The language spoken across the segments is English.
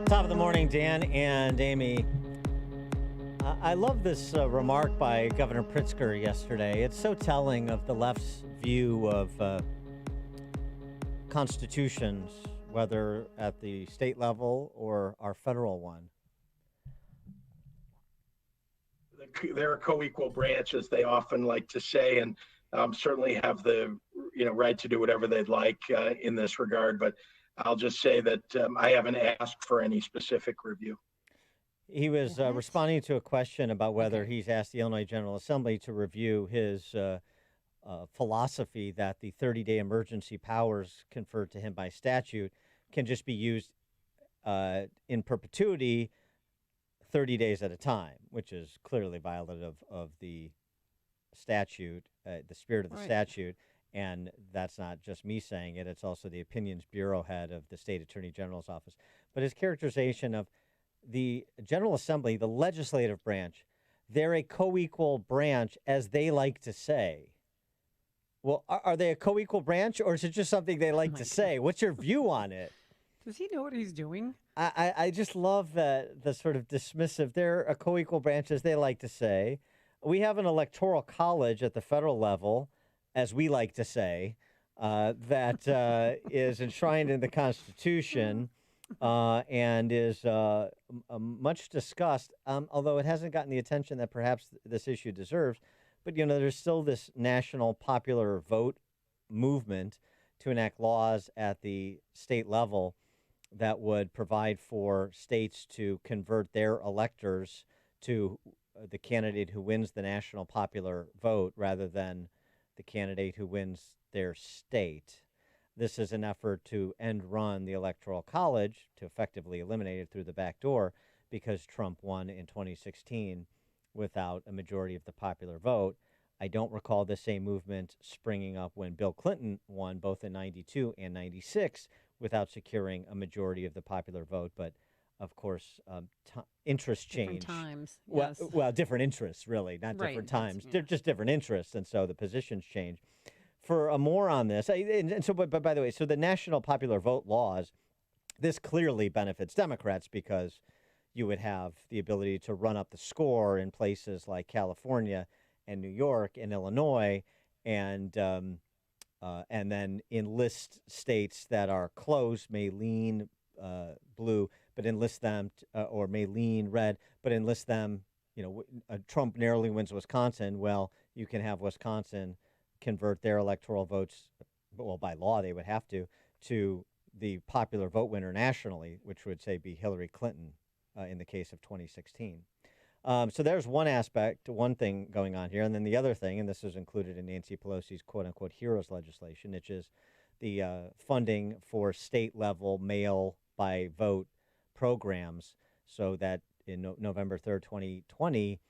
Top of the morning, Dan and Amy. I love this remark by Governor Pritzker yesterday. It's so telling of the left's view of constitutions, whether at the state level or our federal one. They're a co-equal branch, as they often like to say, and certainly have the right to do whatever they'd like in this regard. But I'll just say that I haven't asked for any specific review. He was responding to a question about whether he's asked the Illinois General Assembly to review his philosophy that the 30-day emergency powers conferred to him by statute can just be used in perpetuity 30 days at a time, which is clearly violative of the statute, the spirit of the statute. And that's not just me saying it. It's also the Opinions Bureau head of the State Attorney General's office. But his characterization of the General Assembly, the legislative branch, they're a co-equal branch, as they like to say. Well, are they a co-equal branch, or is it just something they like to say? What's your view on it? Does he know what he's doing? I just love the sort of dismissive. They're a co-equal branch, as they like to say. We have an electoral college at the federal level, as we like to say, that is enshrined in the Constitution and is much discussed, although it hasn't gotten the attention that perhaps this issue deserves. But, there's still this national popular vote movement to enact laws at the state level that would provide for states to convert their electors to the candidate who wins the national popular vote rather than the candidate who wins their state. This is an effort to end run the Electoral College, to effectively eliminate it through the back door, because Trump won in 2016 without a majority of the popular vote. I don't recall the same movement springing up when Bill Clinton won both in 92 and 96 without securing a majority of the popular vote. But of course, interests change. Different times. Yes. Well, different interests, really, not different times. They're just different interests, and so the positions change. For more on this, and so, but by the way, so the national popular vote laws, this clearly benefits Democrats because you would have the ability to run up the score in places like California and New York and Illinois, and then enlist states that are close, may lean blue, but enlist them, or may lean red, but enlist them. Trump narrowly wins Wisconsin. Well, you can have Wisconsin convert their electoral votes, well, by law they would have to the popular vote winner nationally, which would say be Hillary Clinton in the case of 2016. So there's one aspect, one thing going on here. And then the other thing, and this is included in Nancy Pelosi's quote-unquote heroes legislation, which is the funding for state-level mail-by-vote programs, so that in November 3rd, 2020,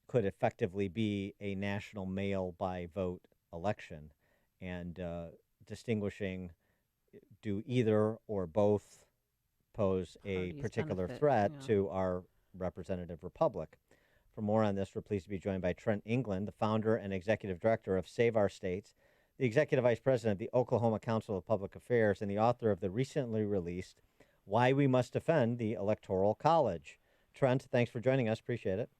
could effectively be a national mail-by-vote election. And distinguishing, do either or both pose a particular threat to our representative republic? For more on this, we're pleased to be joined by Trent England, the founder and executive director of Save Our States, the executive vice president of the Oklahoma Council of Public Affairs, and the author of the recently released Why We Must Defend the Electoral College. Trent, thanks for joining us. Appreciate it.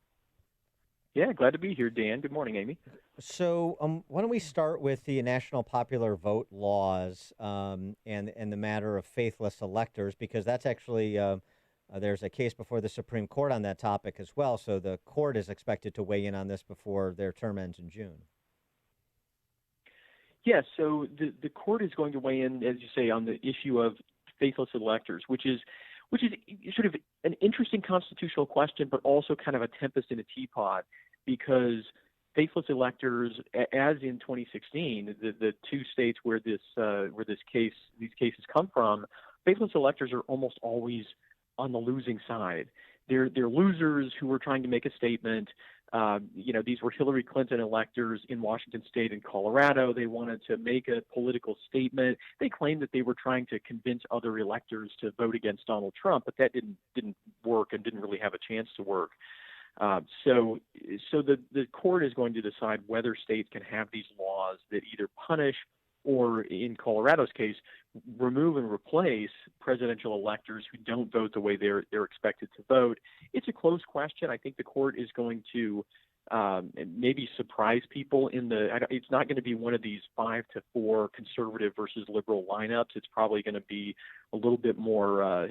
Yeah, glad to be here, Dan. Good morning, Amy. So why don't we start with the national popular vote laws and the matter of faithless electors, because that's actually there's a case before the Supreme Court on that topic as well. So the court is expected to weigh in on this before their term ends in June. Yes, so the court is going to weigh in, as you say, on the issue of faithless electors, which is sort of an interesting constitutional question, but also kind of a tempest in a teapot, because faithless electors, as in 2016, the two states where these cases come from, faithless electors are almost always on the losing side. They're losers who were trying to make a statement. These were Hillary Clinton electors in Washington State and Colorado. They wanted to make a political statement. They claimed that they were trying to convince other electors to vote against Donald Trump, but that didn't work and didn't really have a chance to work. So the court is going to decide whether states can have these laws that either punish or in Colorado's case, remove and replace presidential electors who don't vote the way they're expected to vote. It's a close question. I think the court is going to maybe surprise people it's not going to be one of these 5-4 conservative versus liberal lineups. It's probably going to be a little bit more,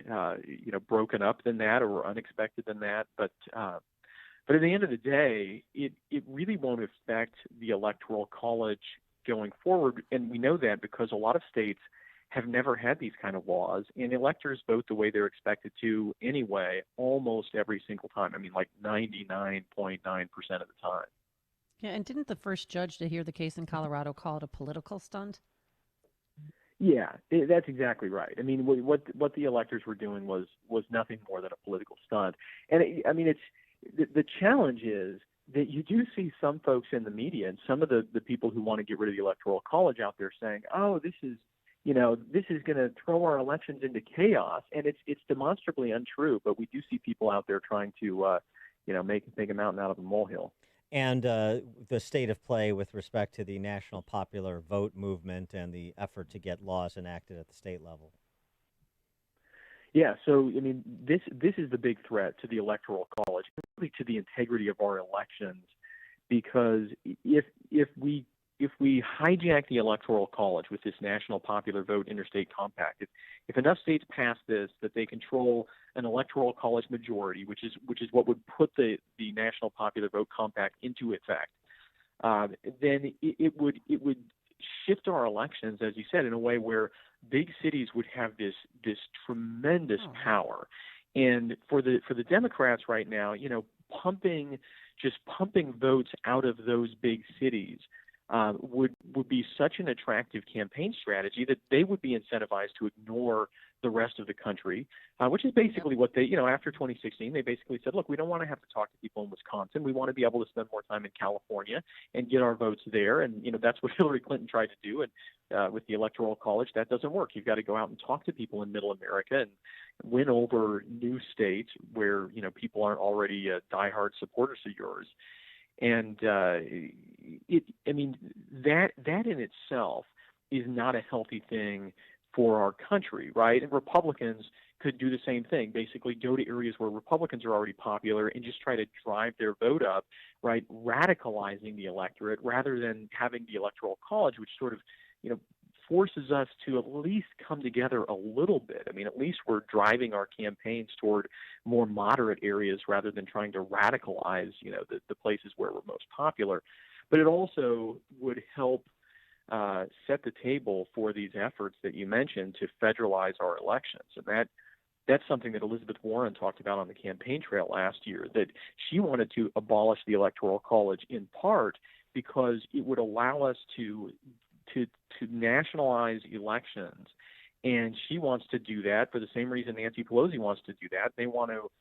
broken up than that or unexpected than that. But at the end of the day, it really won't affect the Electoral College going forward. And we know that because a lot of states have never had these kind of laws, and electors vote the way they're expected to anyway, almost every single time. I mean, like 99.9% of the time. Yeah, and didn't the first judge to hear the case in Colorado call it a political stunt? Yeah, that's exactly right. I mean, what the electors were doing was nothing more than a political stunt. And it's the challenge is that you do see some folks in the media and some of the people who want to get rid of the Electoral College out there saying, "Oh, this is going to throw our elections into chaos," and it's demonstrably untrue. But we do see people out there trying to, make a mountain out of a molehill. And the state of play with respect to the national popular vote movement and the effort to get laws enacted at the state level. Yeah, so I mean, this is the big threat to the Electoral College, really to the integrity of our elections, because if we hijack the Electoral College with this national popular vote interstate compact, if enough states pass this, that they control an Electoral College majority, which is what would put the national popular vote compact into effect, then it would shift our elections, as you said, in a way where big cities would have this tremendous power. And for the Democrats right now, pumping votes out of those big cities would be such an attractive campaign strategy that they would be incentivized to ignore the rest of the country, which is basically what they, after 2016, they basically said, look, we don't want to have to talk to people in Wisconsin. We want to be able to spend more time in California and get our votes there. And, that's what Hillary Clinton tried to do. And with the Electoral College, that doesn't work. You've got to go out and talk to people in Middle America and win over new states where, people aren't already diehard supporters of yours. And that in itself is not a healthy thing for our country, right? And Republicans could do the same thing, basically go to areas where Republicans are already popular and just try to drive their vote up, right? Radicalizing the electorate rather than having the Electoral College, which sort of, forces us to at least come together a little bit. I mean, at least we're driving our campaigns toward more moderate areas rather than trying to radicalize, the places where we're most popular. But it also would help set the table for these efforts that you mentioned to federalize our elections. And that's something that Elizabeth Warren talked about on the campaign trail last year, that she wanted to abolish the Electoral College in part because it would allow us to nationalize elections. And she wants to do that for the same reason Nancy Pelosi wants to do that. They want to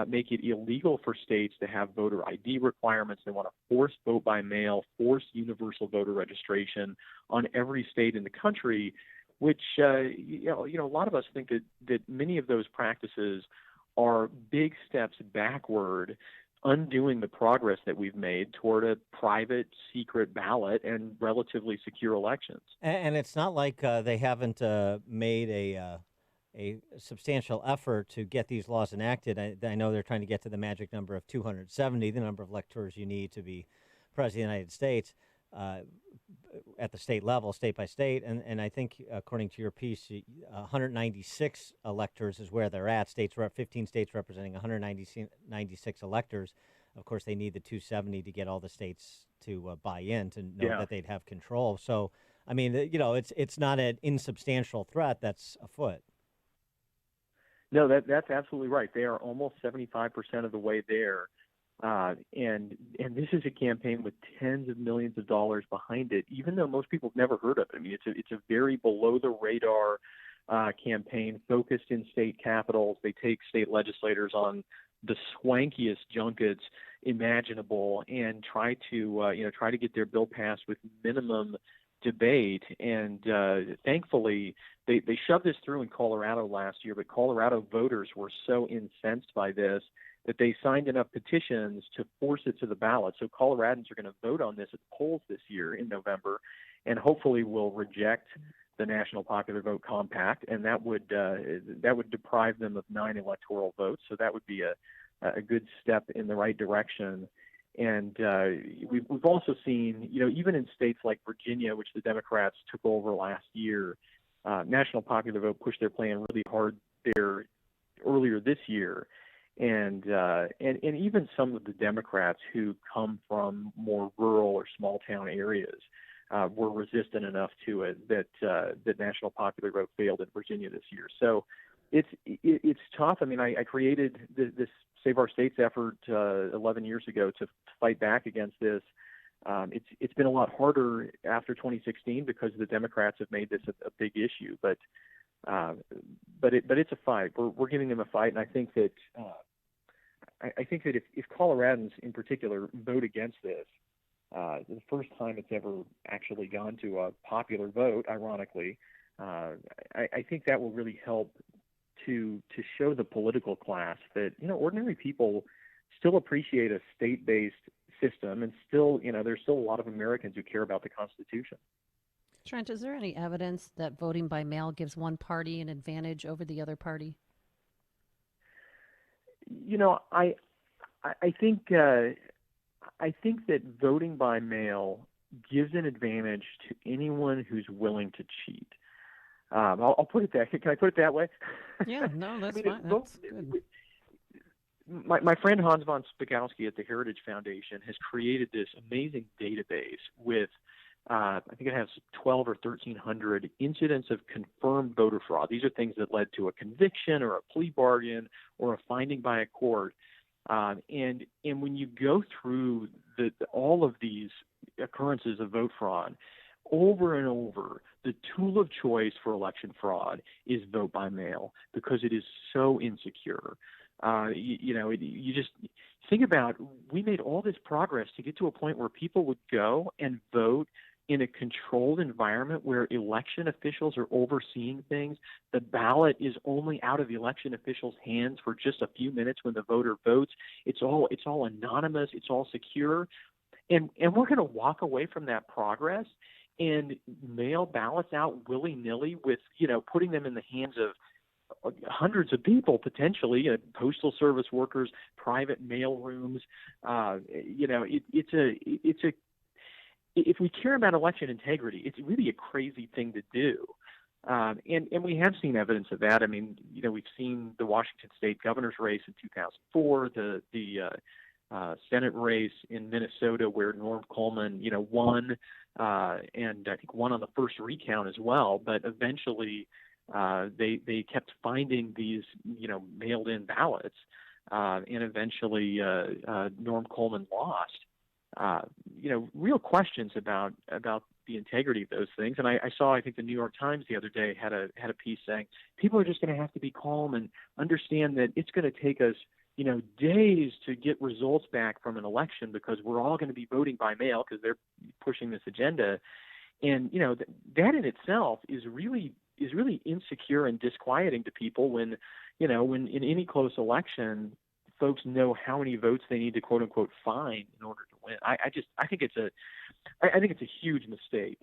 make it illegal for states to have voter ID requirements. They want to force vote by mail, force universal voter registration on every state in the country, which, a lot of us think that many of those practices are big steps backward, undoing the progress that we've made toward a private, secret ballot and relatively secure elections. And it's not like they haven't made a substantial effort to get these laws enacted. I know they're trying to get to the magic number of 270, the number of electors you need to be president of the United States at the state level, state by state. And I think, according to your piece, 196 electors is where they're at. 15 states representing 196 electors. Of course, they need the 270 to get all the states to buy in to know that they'd have control. So, I mean, it's not an insubstantial threat that's afoot. No, that's absolutely right. They are almost 75% of the way there. And this is a campaign with tens of millions of dollars behind it, even though most people have never heard of it. I mean, it's a very below the radar campaign focused in state capitals. They take state legislators on the swankiest junkets imaginable and try to get their bill passed with minimum debate. And thankfully, they shoved this through in Colorado last year, but Colorado voters were so incensed by this that they signed enough petitions to force it to the ballot. So Coloradans are going to vote on this at the polls this year in November. and hopefully will reject the National Popular Vote Compact, and that would deprive them of 9 electoral votes. So that would be a good step in the right direction. And we've also seen, even in states like Virginia, which the Democrats took over last year, National Popular Vote pushed their plan really hard there earlier this year. And even some of the Democrats who come from more rural or small town areas were resistant enough to it that National Popular Vote failed in Virginia this year. So it's tough. I mean, I created this Save Our States effort 11 years ago to fight back against this. It's been a lot harder after 2016 because the Democrats have made this a big issue. But it's a fight. We're giving them a fight, and I think that if Coloradans in particular vote against this, the first time it's ever actually gone to a popular vote, ironically, I think that will really help to show the political class that ordinary people still appreciate a state-based system, and still there's still a lot of Americans who care about the Constitution. Trent, is there any evidence that voting by mail gives one party an advantage over the other party? I think that voting by mail gives an advantage to anyone who's willing to cheat. I'll put it that. Can I put it that way? Yeah, no, that's fine. That's good. My friend Hans von Spagowski at the Heritage Foundation has created this amazing database with, I think it has 12 or 1,300 incidents of confirmed voter fraud. These are things that led to a conviction or a plea bargain or a finding by a court. And when you go through all of these occurrences of vote fraud, over and over, the tool of choice for election fraud is vote by mail because it is so insecure. You just think about, we made all this progress to get to a point where people would go and vote in a controlled environment where election officials are overseeing things. The ballot is only out of the election officials' hands for just a few minutes when the voter votes. It's all anonymous. It's all secure. And we're going to walk away from that progress and mail ballots out willy-nilly with, putting them in the hands of hundreds of people, potentially, postal service workers, private mail rooms. If we care about election integrity, it's really a crazy thing to do. And we have seen evidence of that. I mean, we've seen the Washington State governor's race in 2004, the Senate race in Minnesota where Norm Coleman, won, and I think won on the first recount as well. But eventually, they kept finding these, mailed-in ballots, and eventually Norm Coleman lost. Real questions about the integrity of those things. And I saw, I think the New York Times the other day had a piece saying people are just going to have to be calm and understand that it's going to take us, days to get results back from an election because we're all going to be voting by mail because they're pushing this agenda. And, that in itself is really insecure and disquieting to people when in any close election, folks know how many votes they need to quote unquote find in order to win. I think it's a huge mistake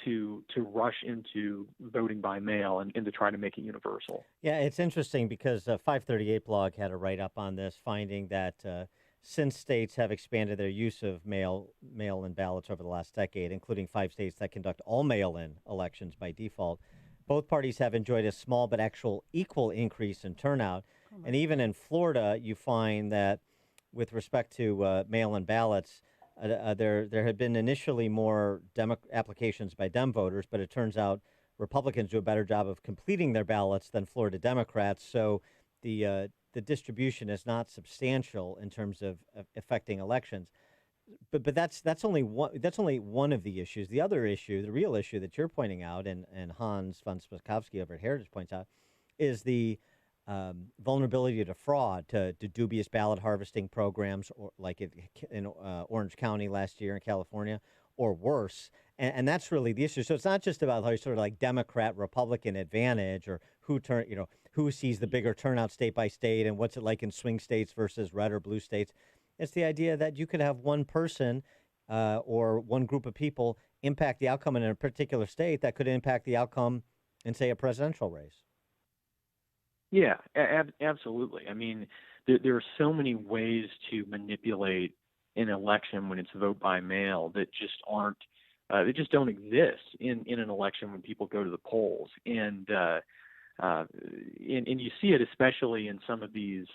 to rush into voting by mail and to try to make it universal. Yeah, it's interesting because 538 blog had a write-up on this, finding that since states have expanded their use of mail-in ballots over the last decade, including 5 states that conduct all mail-in elections by default, both parties have enjoyed a small but actual equal increase in turnout. And even in Florida, you find that with respect to mail-in ballots, there had been initially more applications by Dem voters, but it turns out Republicans do a better job of completing their ballots than Florida Democrats. So the distribution is not substantial in terms of affecting elections. But that's only one of the issues. The other issue, the real issue that you're pointing out, and Hans von Spakovsky over at Heritage points out, is the vulnerability to fraud, to dubious ballot harvesting programs, or like in Orange County last year in California, or worse. And that's really the issue. So it's not just about sort of like Democrat Republican advantage or who sees the bigger turnout state by state and what's it like in swing states versus red or blue states. It's the idea that you could have one person or one group of people impact the outcome in a particular state that could impact the outcome in, say, a presidential race. Yeah, absolutely. I mean, there are so many ways to manipulate an election when it's vote by mail that just aren't, they just don't exist in an election when people go to the polls. And you see it especially in some of these,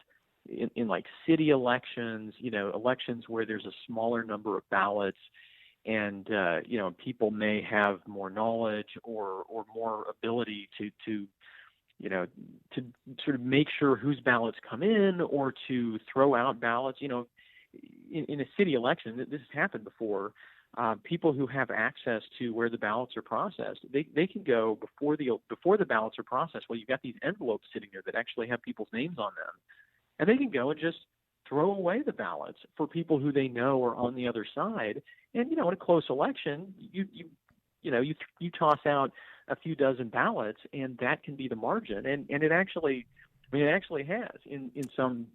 in like city elections, elections where there's a smaller number of ballots, and people may have more knowledge or more ability to sort of make sure whose ballots come in or to throw out ballots. In a city election, this has happened before. People who have access to where the ballots are processed, they can go before the ballots are processed. Well, you've got these envelopes sitting there that actually have people's names on them, and they can go and just throw away the ballots for people who they know are on the other side. And in a close election, you toss out a few dozen ballots, and that can be the margin. And it actually has in some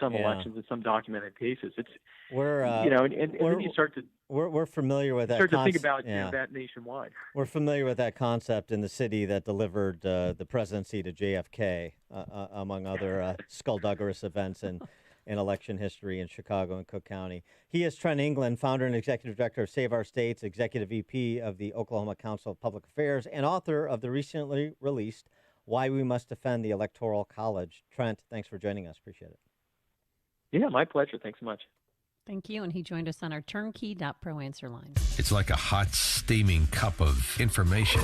elections, in some documented cases. It's then you start to we're familiar with that. Start to think about that nationwide. We're familiar with that concept in the city that delivered the presidency to JFK, among other skullduggerous events in election history in Chicago and Cook County. He is Trent England, founder and executive director of Save Our States, executive VP of the Oklahoma Council of Public Affairs, and author of the recently released Why We Must Defend the Electoral College. Trent, thanks for joining us. Appreciate it. Yeah, my pleasure. Thanks so much. Thank you. And he joined us on our turnkey.pro answer line. It's like a hot, steaming cup of information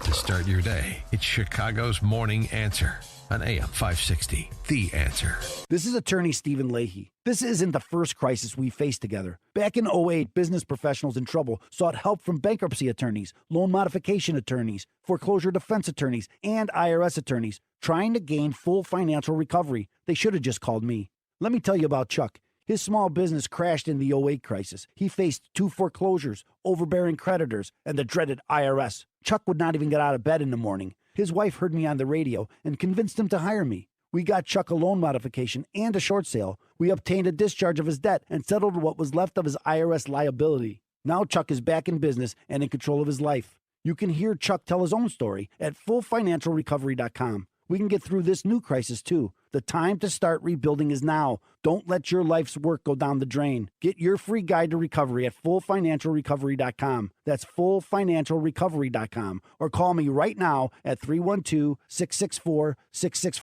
to start your day. It's Chicago's Morning Answer on AM 560. The Answer. This is attorney Stephen Leahy. This isn't the first crisis we faced together. Back in 2008, business professionals in trouble sought help from bankruptcy attorneys, loan modification attorneys, foreclosure defense attorneys, and IRS attorneys trying to gain full financial recovery. They should have just called me. Let me tell you about Chuck. His small business crashed in the 2008 crisis. He faced 2 foreclosures, overbearing creditors, and the dreaded IRS. Chuck would not even get out of bed in the morning. His wife heard me on the radio and convinced him to hire me. We got Chuck a loan modification and a short sale. We obtained a discharge of his debt and settled what was left of his IRS liability. Now Chuck is back in business and in control of his life. You can hear Chuck tell his own story at fullfinancialrecovery.com. We can get through this new crisis, too. The time to start rebuilding is now. Don't let your life's work go down the drain. Get your free guide to recovery at fullfinancialrecovery.com. That's fullfinancialrecovery.com. Or call me right now at 312-664-6644.